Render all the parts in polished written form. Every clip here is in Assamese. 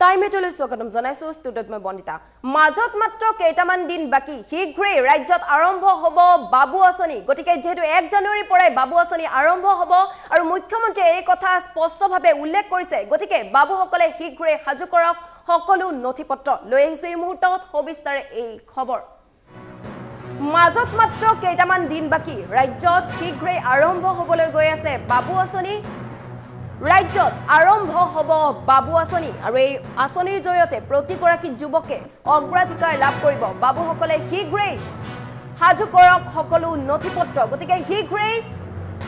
টাইমেটলৈ স্বাগতম জনাইছো ষ্টুডিঅ'ত মই বন্দিতা মাজত মাত্ৰ কেইটামান দিন বাকি শীঘ্ৰে ৰাজ্যত আৰম্ভ হ'ব বাবু আঁচনি গতিকে যেহেতু 1 জানুৱাৰীৰ পৰাই বাবু আঁচনি আৰম্ভ হ'ব আৰু মুখ্যমন্ত্ৰীয়ে এই কথা স্পষ্টভাৱে উল্লেখ কৰিছে গতিকে বাবুসকলে শীঘ্ৰে সাজু কৰক সকলো নথিপত্ৰ লৈ আহিছে এই মুহূৰ্তত সবিস্তাৰে এই খবৰ মাজত মাত্ৰ কেইটামান দিন বাকি ৰাজ্যত শীঘ্ৰে আৰম্ভ হ'বলৈ গৈ আছে বাবু আঁচনি ৰাজ্যত আৰম্ভ হ'ব বাবু আঁচনি আৰু এই আঁচনিৰ জৰিয়তে প্ৰতিগৰাকী যুৱকে অগ্ৰাধিকাৰ লাভ কৰিব বাবুসকলে শীঘ্ৰেই সাজু কৰক সকলো নথিপত্ৰ গতিকে শীঘ্ৰেই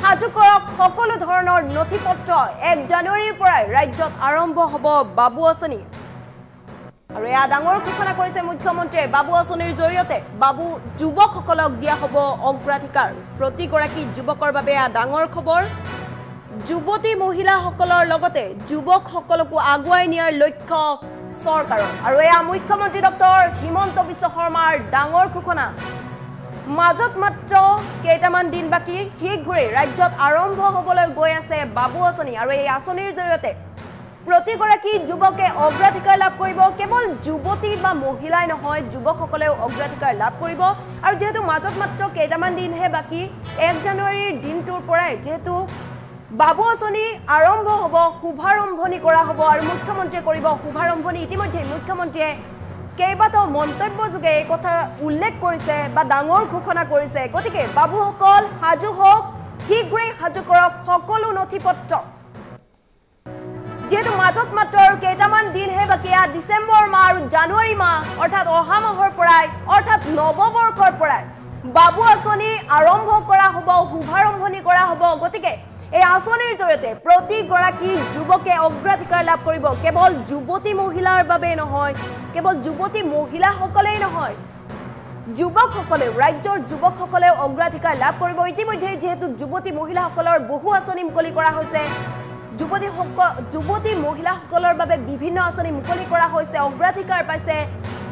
সাজু কৰক সকলো ধৰণৰ নথিপত্ৰ 1 জানুৱাৰীৰ পৰাই ৰাজ্যত আৰম্ভ হ'ব বাবু আঁচনি আৰু এয়া ডাঙৰ ঘোষণা কৰিছে মুখ্যমন্ত্ৰীয়ে বাবু আঁচনিৰ জৰিয়তে বাবু যুৱকসকলক দিয়া হ'ব অগ্ৰাধিকাৰ প্ৰতিগৰাকী যুৱকৰ বাবে এয়া ডাঙৰ খবৰ যুৱতী মহিলাসকলৰ লগতে যুৱকসকলকো আগুৱাই নিয়াৰ লক্ষ্য চৰকাৰৰ আৰু এয়া মুখ্যমন্ত্ৰী ডক্টৰ হিমন্ত বিশ্ব শৰ্মাৰ ডাঙৰ ঘোষণা মাজত মাত্ৰ কেইটামান দিন বাকি শীঘ্ৰে ৰাজ্যত আৰম্ভ হ'বলৈ গৈ আছে বাবু আঁচনি আৰু এই আঁচনিৰ জৰিয়তে প্ৰতিগৰাকী যুৱকে অগ্ৰাধিকাৰ লাভ কৰিব কেৱল যুৱতী বা মহিলাই নহয় যুৱকসকলেও অগ্ৰাধিকাৰ লাভ কৰিব আৰু যেহেতু মাজত মাত্ৰ কেইটামান দিনহে বাকি 1 জানুৱাৰীৰ দিনটোৰ পৰাই যেহেতু বাবু আঁচনি আৰম্ভ হ'ব শুভাৰম্ভণি কৰা হ'ব আৰু মুখ্যমন্ত্ৰীয়ে কৰিব শুভাৰম্ভণি ইতিমধ্যে মুখ্যমন্ত্ৰীয়ে কেইবাটাও মন্তব্যযোগে এই কথা উল্লেখ কৰিছে বা ডাঙৰ ঘোষণা কৰিছে গতিকে বাবুসকল সাজু হওক শীঘ্ৰেই সাজু কৰক সকলো নথিপত্ৰ যেহেতু মাজত মাত্ৰ কেইটামান দিনহে বাকি ডিচেম্বৰ মাহ আৰু জানুৱাৰী মাহ অৰ্থাৎ অহা মাহৰ পৰাই অৰ্থাৎ নৱবৰ্ষৰ পৰাই বাবু আঁচনি আৰম্ভ কৰা হ'ব শুভাৰম্ভণি কৰা হ'ব গতিকে এই আঁচনিৰ জৰিয়তে প্ৰতিগৰাকী যুৱকে অগ্ৰাধিকাৰ লাভ কৰিব কেৱল যুৱতী মহিলাৰ বাবে নহয় কেৱল যুৱতী মহিলাসকলেই নহয় যুৱকসকলেও ৰাজ্যৰ যুৱকসকলেও অগ্ৰাধিকাৰ লাভ কৰিব ইতিমধ্যে যেহেতু যুৱতী মহিলাসকলৰ বহু আঁচনি মুকলি কৰা হৈছে যুৱতী মহিলাসকলৰ বাবে বিভিন্ন আঁচনি মুকলি কৰা হৈছে অগ্ৰাধিকাৰ পাইছে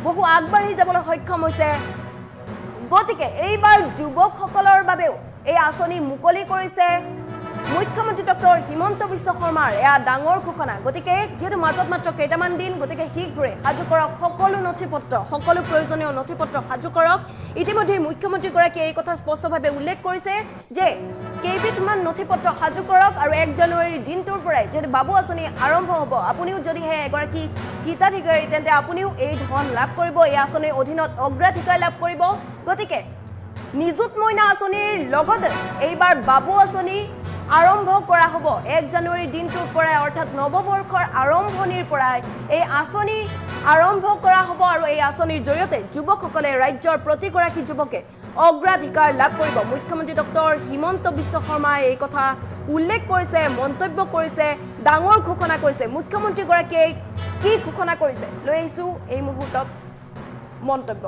বহু আগবাঢ়ি যাবলৈ সক্ষম হৈছে গতিকে এইবাৰ যুৱকসকলৰ বাবেও এই আঁচনি মুকলি কৰিছে মুখ্যমন্ত্ৰী ডক্টৰ হিমন্ত বিশ্ব শৰ্মাৰ এয়া ডাঙৰ ঘোষণা গতিকে যেহেতু মাজত মাত্ৰ কেইটামান দিন গতিকে শীঘ্ৰে সাজু কৰক সকলো নথিপত্ৰ সকলো প্ৰয়োজনীয় নথিপত্ৰ সাজু কৰক ইতিমধ্যে মুখ্যমন্ত্ৰীগৰাকীয়ে এই কথা স্পষ্টভাৱে উল্লেখ কৰিছে যে কেইবিধমান নথিপত্ৰ সাজু কৰক আৰু 1 জানুৱাৰীৰ দিনটোৰ পৰাই যেহেতু বাবু আঁচনি আৰম্ভ হ'ব আপুনিও যদিহে এগৰাকী হিতাধিকাৰী তেন্তে আপুনিও এই ধন লাভ কৰিব এই আঁচনিৰ অধীনত অগ্ৰাধিকাৰ লাভ কৰিব গতিকে নিযুত মইনা আঁচনিৰ লগতে এইবাৰ বাবু আঁচনি আৰম্ভ কৰা হ'ব 1 জানুৱাৰীৰ দিনটোৰ পৰাই অৰ্থাৎ নৱবৰ্ষৰ আৰম্ভণিৰ পৰাই এই আঁচনি আৰম্ভ কৰা হ'ব আৰু এই আঁচনিৰ জৰিয়তে যুৱকসকলে ৰাজ্যৰ প্ৰতিগৰাকী যুৱকে অগ্ৰাধিকাৰ লাভ কৰিব মুখ্যমন্ত্ৰী ডক্টৰ হিমন্ত বিশ্ব শৰ্মাই এই কথা উল্লেখ কৰিছে মন্তব্য কৰিছে ডাঙৰ ঘোষণা কৰিছে মুখ্যমন্ত্ৰীগৰাকীয়ে কি ঘোষণা কৰিছে লৈ আহিছো এই মুহূৰ্তত মন্তব্য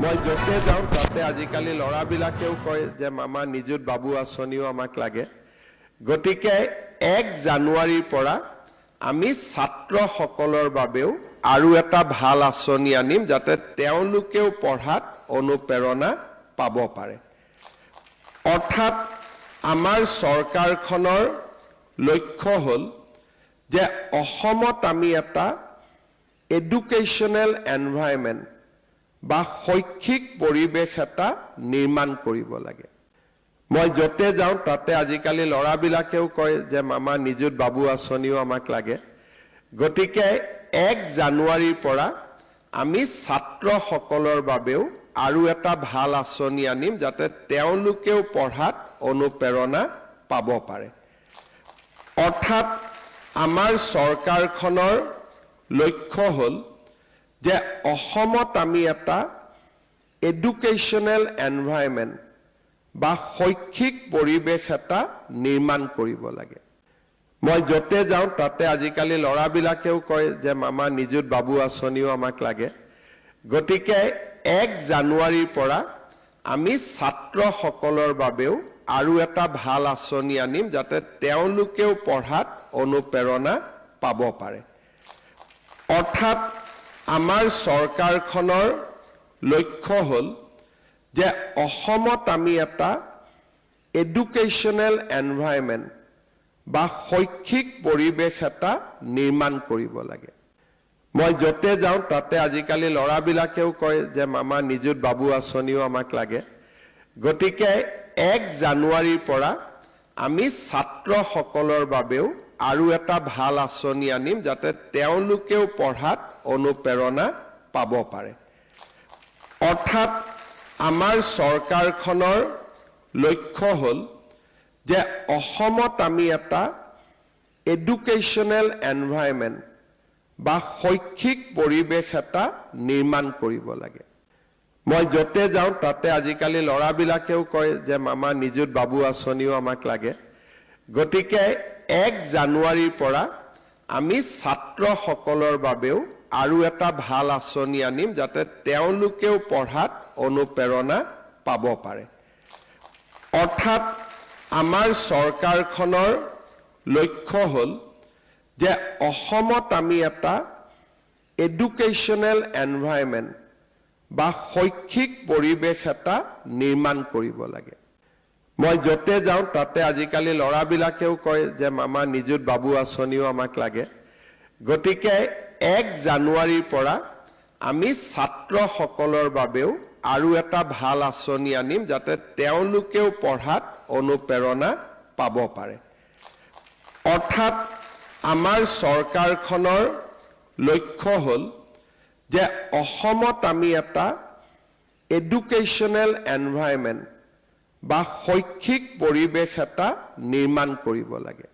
মই যতে যাওঁ তাতে আজিকালি ল'ৰাবিলাকেও কয় যে মামা নিযুত বাবু আঁচনিও আমাক লাগে গতিকে 1 জানুৱাৰীৰ পৰা আমি ছাত্ৰসকলৰ বাবেও আৰু এটা ভাল আঁচনি আনিম যাতে তেওঁলোকেও পঢ়াত অনুপ্ৰেৰণা পাব পাৰে অৰ্থাৎ আমাৰ চৰকাৰখনৰ লক্ষ্য হ'ল যে অসমত আমি এটা এডুকেশ্যনেল এনভাইৰনমেণ্ট বা শৈক্ষিক পৰিৱেশ এটা নিৰ্মাণ কৰিব লাগে মই যতে যাওঁ তাতে আজিকালি ল'ৰাবিলাকেও কয় যে মামা নিযুত বাবু আঁচনিও আমাক লাগে গতিকে 1 জানুৱাৰীৰ পৰা আমি ছাত্ৰসকলৰ বাবেও আৰু এটা ভাল আঁচনি আনিম যাতে তেওঁলোকেও পঢ়াত অনুপ্ৰেৰণা পাব পাৰে অৰ্থাৎ আমাৰ চৰকাৰখনৰ লক্ষ্য হ'ল যে অসমত আমি এটা এডুকেশ্যনেল এনভাইৰনমেণ্ট বা শৈক্ষিক পৰিৱেশ এটা নিৰ্মাণ কৰিব লাগে মই যতে যাওঁ তাতে আজিকালি ল'ৰাবিলাকেও কয় যে মামা নিযুত বাবু আঁচনিও আমাক লাগে গতিকে 1 জানুৱাৰীৰ পৰা আমি ছাত্ৰসকলৰ বাবেও আৰু এটা ভাল আঁচনি আনিম যাতে তেওঁলোকেও পঢ়াত অনুপ্ৰেৰণা পাব পাৰে অৰ্থাৎ আমাৰ চৰকাৰখনৰ লক্ষ্য হ'ল যে অসমত আমি এটা এডুকেশ্যনেল এনভাইৰনমেণ্ট বা শৈক্ষিক পৰিৱেশ এটা নিৰ্মাণ কৰিব লাগে মই যতে যাওঁ তাতে আজিকালি ল'ৰাবিলাকেও কয় যে মামা নিযুত বাবু আঁচনিও আমাক লাগে গতিকে 1 জানুৱাৰীৰ পৰা আমি ছাত্ৰসকলৰ বাবেও আৰু এটা ভাল আঁচনি আনিম যাতে তেওঁলোকেও পঢ়াত অনুপ্ৰেৰণা পাব পাৰে অৰ্থাৎ আমাৰ চৰকাৰখনৰ লক্ষ্য হ'ল যে অসমত আমি এটা এডুকেশ্যনেল এনভাইৰনমেণ্ট বা শৈক্ষিক পৰিৱেশ এটা নিৰ্মাণ কৰিব লাগে মই যতে যাওঁ তাতে আজিকালি ল'ৰাবিলাকেও কয় যে মামা নিযুত বাবু আঁচনিও আমাক লাগে গতিকে 1 জানুৱাৰীৰ পৰা আমি ছাত্ৰসকলৰ বাবেও আৰু এটা ভাল আঁচনি আনিম যাতে তেওঁলোকেও পঢ়াত অনুপ্ৰেৰণা পাব পাৰে অৰ্থাৎ আমাৰ চৰকাৰখনৰ লক্ষ্য হ'ল যে অসমত আমি এটা এডুকেশ্যনেল এনভাইৰনমেণ্ট বা শৈক্ষিক পৰিৱেশ এটা নিৰ্মাণ কৰিব লাগে মই যতে যাওঁ তাতে আজিকালি ল'ৰাবিলাকেও কয় যে মামা নিযুত বাবু আঁচনিও আমাক লাগে গতিকে 1 জানুৱাৰীৰ পৰা আমি ছাত্ৰসকলৰ বাবেও আৰু এটা ভাল আঁচনি আনিম যাতে তেওঁলোকেও পঢ়াত অনুপ্ৰেৰণা পাব পাৰে অৰ্থাৎ আমাৰ চৰকাৰখনৰ লক্ষ্য হ'ল যে অসমত আমি এটা এডুকেশ্যনেল এনভাইৰনমেণ্ট বা শৈক্ষিক পৰিৱেশ এটা নিৰ্মাণ কৰিব লাগে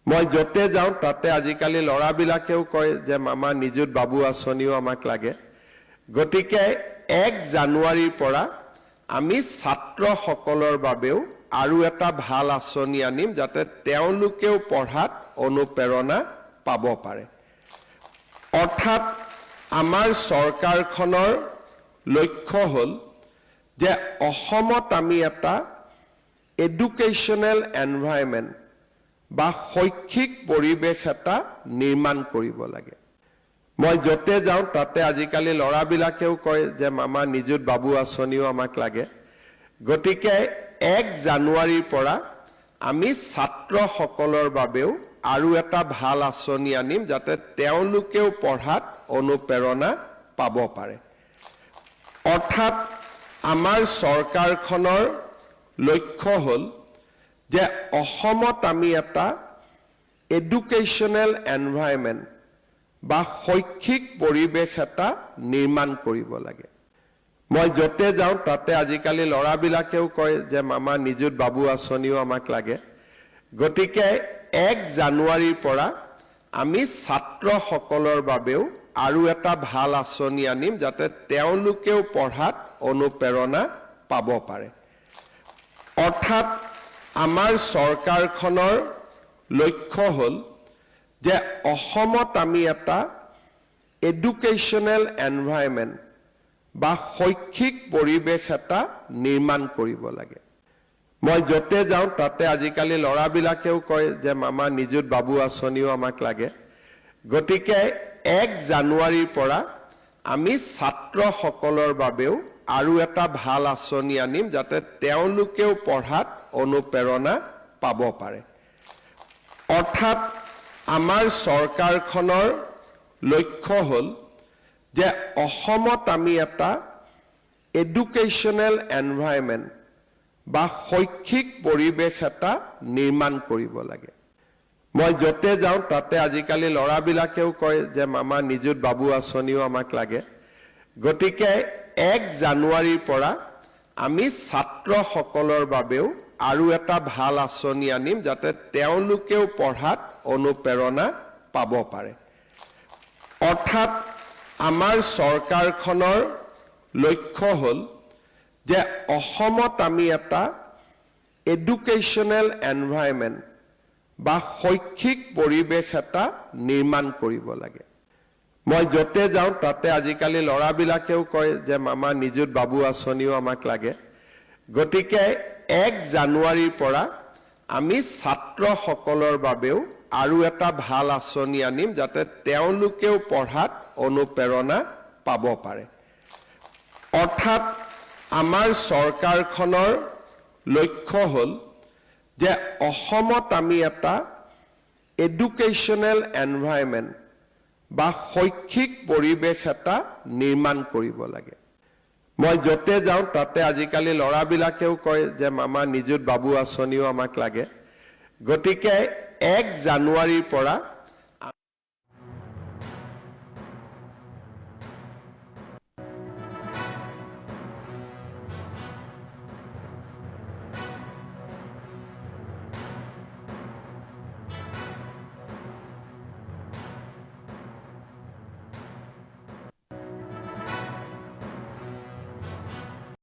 মই যতে যাওঁ তাতে আজিকালি ল'ৰাবিলাকেও কয় যে মামা নিযুত বাবু আঁচনিও আমাক লাগে গতিকে 1 জানুৱাৰীৰ পৰা আমি ছাত্ৰসকলৰ বাবেও আৰু এটা ভাল আঁচনি আনিম যাতে তেওঁলোকেও পঢ়াত অনুপ্ৰেৰণা পাব পাৰে অৰ্থাৎ আমাৰ চৰকাৰখনৰ লক্ষ্য হ'ল যে অসমত আমি এটা এডুকেশ্যনেল এনভাইৰনমেণ্ট বা শৈক্ষিক পৰিৱেশ এটা নিৰ্মাণ কৰিব লাগে মই যতে যাওঁ তাতে আজিকালি ল'ৰাবিলাকেও কয় যে মামা নিযুত বাবু আঁচনিও আমাক লাগে গতিকে 1 জানুৱাৰীৰ পৰা আমি ছাত্ৰসকলৰ বাবেও আৰু এটা ভাল আঁচনি আনিম যাতে তেওঁলোকেও পঢ়াত অনুপ্ৰেৰণা পাব পাৰে অৰ্থাৎ আমাৰ চৰকাৰখনৰ লক্ষ্য হ'ল যে অসমত আমি এটা এডুকেশ্যনেল এনভাইৰনমেণ্ট বা শৈক্ষিক পৰিৱেশ এটা নিৰ্মাণ কৰিব লাগে মই যতে যাওঁ তাতে আজিকালি ল'ৰাবিলাকেও কয় যে মামা নিযুত বাবু আঁচনিও আমাক লাগে গতিকে 1 জানুৱাৰীৰ পৰা আমি ছাত্ৰসকলৰ বাবেও আৰু এটা ভাল আঁচনি আনিম যাতে তেওঁলোকেও পঢ়াত অনুপ্ৰেৰণা পাব পাৰে অৰ্থাৎ আমাৰ চৰকাৰখনৰ লক্ষ্য হ'ল যে অসমত আমি এটা এডুকেশ্যনেল এনভাইৰনমেণ্ট বা শৈক্ষিক পৰিৱেশ এটা নিৰ্মাণ কৰিব লাগে মই যতে যাওঁ তাতে আজিকালি ল'ৰাবিলাকেও কয় যে মামা নিযুত বাবু আঁচনিও আমাক লাগে গতিকে 1 জানুৱাৰীৰ পৰা আমি ছাত্ৰসকলৰ বাবেও আৰু এটা ভাল আঁচনি আনিম যাতে তেওঁলোকেও পঢ়াত অনুপ্ৰেৰণা পাব পাৰে অৰ্থাৎ আমাৰ চৰকাৰখনৰ লক্ষ্য হ'ল যে অসমত আমি এটা এডুকেশ্যনেল এনভাইৰনমেণ্ট বা শৈক্ষিক পৰিৱেশ এটা নিৰ্মাণ কৰিব লাগে মই যতে যাওঁ তাতে আজিকালি ল'ৰাবিলাকেও কয় যে মামা নিযুত বাবু আঁচনিও আমাক লাগে গতিকে 1 জানুৱাৰীৰ পৰা আমি ছাত্ৰসকলৰ বাবেও আৰু এটা ভাল আঁচনি আনিম যাতে তেওঁলোকেও পঢ়াত অনুপ্ৰেৰণা পাব পাৰে অৰ্থাৎ আমাৰ চৰকাৰখনৰ লক্ষ্য হ'ল যে অসমত আমি এটা এডুকেশ্যনেল এনভাইৰনমেণ্ট বা শৈক্ষিক পৰিৱেশ এটা নিৰ্মাণ কৰিব লাগে মই যতে যাওঁ তাতে আজিকালি ল'ৰাবিলাকেও কয় যে মামা নিযুত বাবু আঁচনিও আমাক লাগে গতিকে 1 জানুৱাৰীৰ পৰা আমি ছাত্ৰসকলৰ বাবেও আৰু এটা ভাল আঁচনি আনিম যাতে তেওঁলোকেও পঢ়াত অনুপ্ৰেৰণা পাব পাৰে অৰ্থাৎ আমাৰ চৰকাৰখনৰ লক্ষ্য হ'ল যে অসমত আমি এটা এডুকেশ্যনেল এনভাইৰনমেণ্ট বা শৈক্ষিক পৰিৱেশ এটা নিৰ্মাণ কৰিব লাগে মই যতে যাওঁ তাতে আজিকালি ল'ৰাবিলাকেও কয় যে মামা নিযুত বাবু আঁচনিও আমাক লাগে গতিকে 1 জানুৱাৰীৰ পৰা